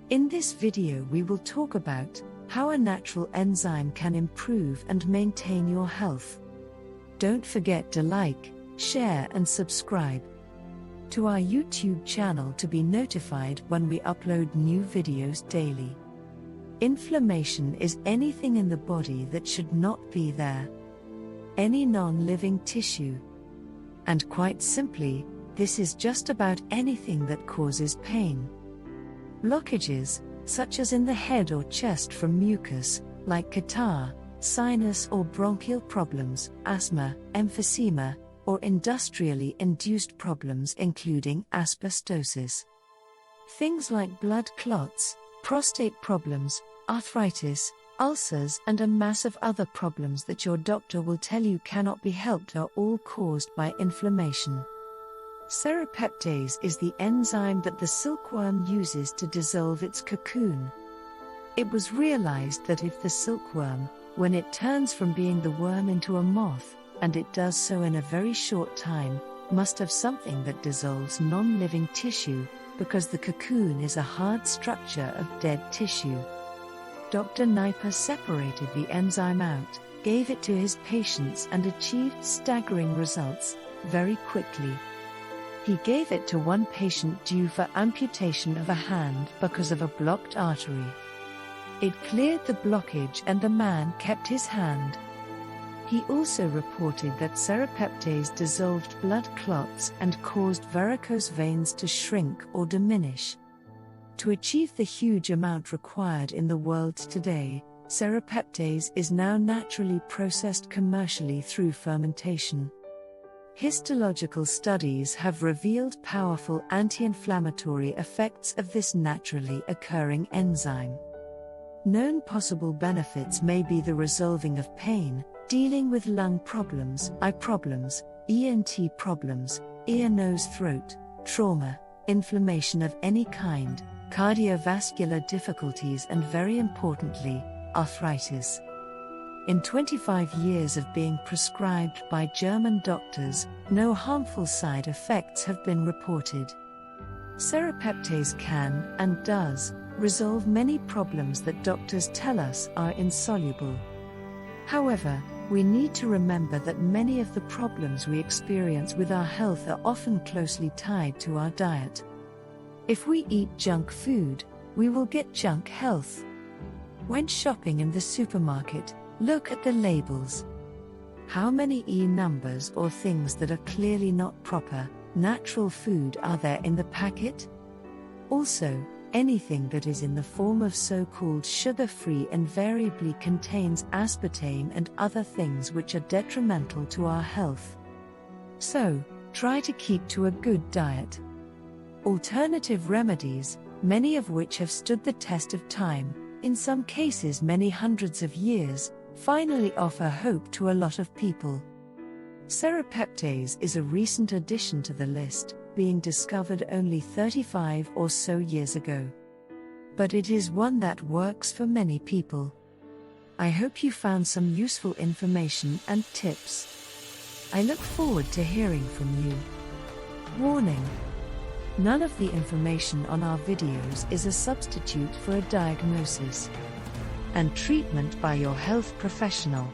In this video we will talk about how a natural enzyme can improve and maintain your health. Don't forget to like, share and subscribe to our YouTube channel to be notified when we upload new videos daily. Inflammation is anything in the body that should not be there. Any non-living tissue. And quite simply, this is just about anything that causes pain. Blockages, such as in the head or chest from mucus, like catarrh, sinus or bronchial problems, asthma, emphysema, or industrially induced problems including asbestosis. Things like blood clots, prostate problems, arthritis, ulcers and a mass of other problems that your doctor will tell you cannot be helped are all caused by inflammation. Seropeptase is the enzyme that the silkworm uses to dissolve its cocoon. It was realized that if the silkworm, when it turns from being the worm into a moth, and it does so in a very short time, must have something that dissolves non-living tissue, because the cocoon is a hard structure of dead tissue. Dr. Naipa separated the enzyme out, gave it to his patients and achieved staggering results, very quickly. He gave it to one patient due for amputation of a hand because of a blocked artery. It cleared the blockage and the man kept his hand. He also reported that seropeptase dissolved blood clots and caused varicose veins to shrink or diminish. To achieve the huge amount required in the world today, seropeptase is now naturally processed commercially through fermentation. Histological studies have revealed powerful anti-inflammatory effects of this naturally occurring enzyme. Known possible benefits may be the resolving of pain, dealing with lung problems, eye problems, ENT problems, ear, nose, throat, trauma, inflammation of any kind, cardiovascular difficulties and very importantly, arthritis. In 25 years of being prescribed by German doctors, no harmful side effects have been reported. Seropeptase can, and does, resolve many problems that doctors tell us are insoluble. However, we need to remember that many of the problems we experience with our health are often closely tied to our diet. If we eat junk food, we will get junk health. When shopping in the supermarket, look at the labels. How many E numbers or things that are clearly not proper, natural food are there in the packet? Also, anything that is in the form of so-called sugar-free invariably contains aspartame and other things which are detrimental to our health. So, try to keep to a good diet. Alternative remedies, many of which have stood the test of time, in some cases many hundreds of years, finally offer hope to a lot of people. Seropeptase is a recent addition to the list, being discovered only 35 or so years ago. But it is one that works for many people. I hope you found some useful information and tips. I look forward to hearing from you. Warning: none of the information on our videos is a substitute for a diagnosis and treatment by your health professional.